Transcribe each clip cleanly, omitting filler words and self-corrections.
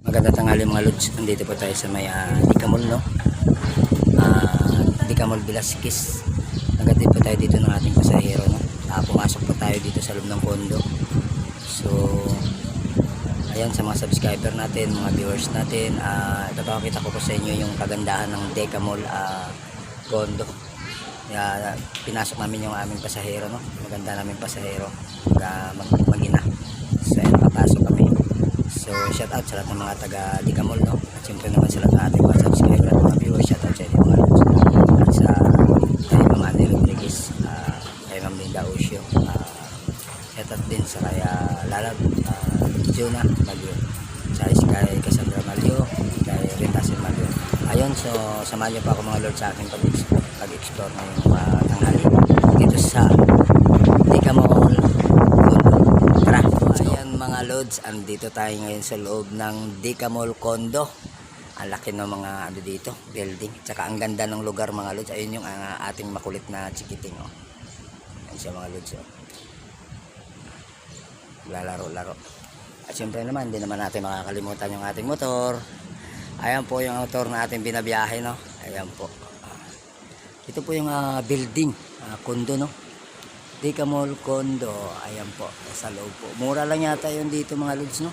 Magandang tanghali mga lods. Nandito po tayo sa may Dicamol, no? Dicamol Velasquez. Nagatid po tayo dito ng ating pasahero, no? Pumasok po tayo dito sa loob ng kondo. So ayan, sa mga subscriber natin, mga viewers natin, ipapakita ko po sa inyo yung kagandahan ng Dicamol kondo. Pinasok namin yung aming pasahero, no? Maganda namin pasahero, mag-ina. So ayan, papasok kami. So shout out sa lahat ng mga taga Dicamol, no? At siyempre naman sa lahat ng ating mga subscriber at mga viewers. Shout out sa inyo mga lods. At sa kay Ma'am Annie Rodriguez, kay Ma'am Linda Osio, shout out din sa kaya Lalab, Jonah Malio, sa kay Cassandra Malio, kay Ritasin Malio. Ayun, so samahan niyo pa ako mga lods sa aking pag-explore ngayong tanghali dito sa Dicamol. Tara! Ayan mga lods, andito tayo ngayon sa loob ng Dicamol Condo. Ang laki ng mga dito, building. Tsaka ang ganda ng lugar mga lods. Ayun yung ating makulit na chikiting. Oh. Ayan siya mga lods. Oh. Lalaro-laro. At syempre naman, hindi naman natin makakalimutan yung ating motor. Ayan po yung motor na ating binabiyahe. No? Ayan po. Ito po yung building, condo, no? Dicamol Condo. Ayan po, sa loob po. Mura lang yata yun dito mga lods, no?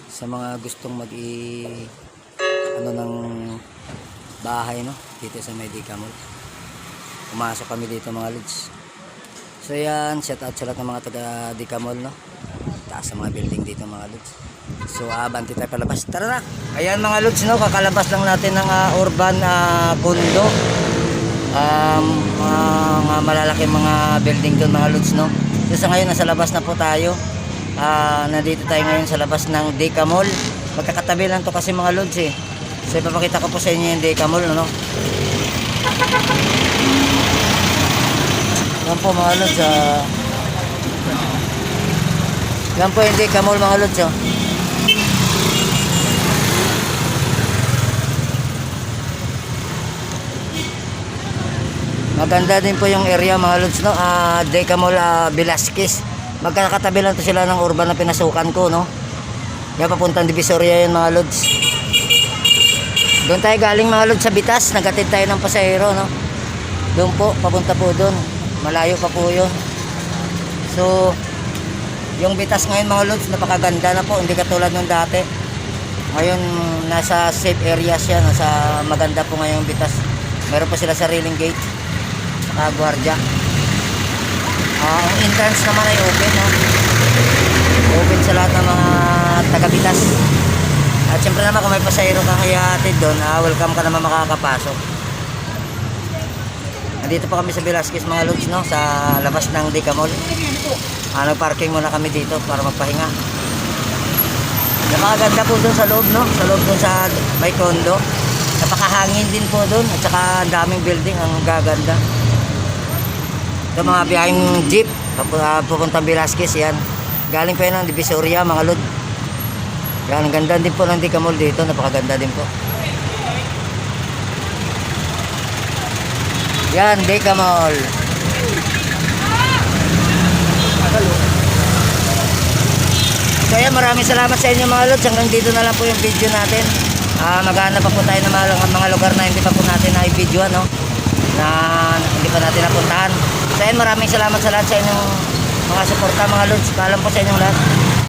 Sa mga gustong ng bahay, no? Dito sa may Dicamol. Pumasok kami dito mga lods. So yan, shout out sa lahat ng mga taga Dicamol, no? Taas sa mga building dito mga lods. So abanti tayo palabas. Tara na! Ayan mga lods, no? Kakalabas lang natin ng urban condo. Mga malalaking mga building doon mga lods, no? So sa ngayon nasa labas na po tayo. Nandito tayo ngayon sa labas ng Dicamol. Magkakatabi lang to kasi mga lods eh. So ipapakita ko po sa inyo yung Dicamol, no? Yan po mga lods, yan po yung Dicamol mga lods, oh. Maganda din po yung area mga lods, no? Dicamol Velasquez. Magkakatabi lang to sila ng urban na pinasukan ko, no? Yan, papuntang Divisoria yan mga lods. Doon tayo galing mga lods sa Bitas. Nagatid tayo ng pasahero, no? Doon po, papunta po doon. Malayo pa po yun. So yung Bitas ngayon mga lods, napakaganda na po. Hindi katulad nung dati. Ngayon nasa safe area siya. Nasa maganda po ngayon yung Bitas. Meron pa sila sariling gate, gwardiya. Ang entrance naman ay open, no? Open sa lahat ng mga taga-Bitas. At syempre naman kung may pasahero kang ihatid doon, welcome ka naman makakapasok. Nandito pa kami sa Velasquez mga lods, no? Sa labas ng Dicamol. Nag-parking muna kami dito para magpahinga. Napakaganda po doon sa loob, no? Sa loob doon sa may condo. Napakahangin din po doon. At saka ang daming building, ang gaganda. Ito mga biyaheng jeep pupuntang Velasquez, yan. Galing pa yun ng Divisoria mga lod. Yan, ang ganda din po ng Dicamol dito. Napakaganda din po. Yan, Dicamol. So yan, maraming salamat sa inyo mga lods. Hanggang dito na lang po yung video natin. Maghanap pa po tayo ng mga lugar na hindi pa po natin na-video, no? Na hindi pa natin napuntahan. So yan, maraming salamat sa lahat sa inyong mga suporta mga lods. Paalam po sa inyong lahat.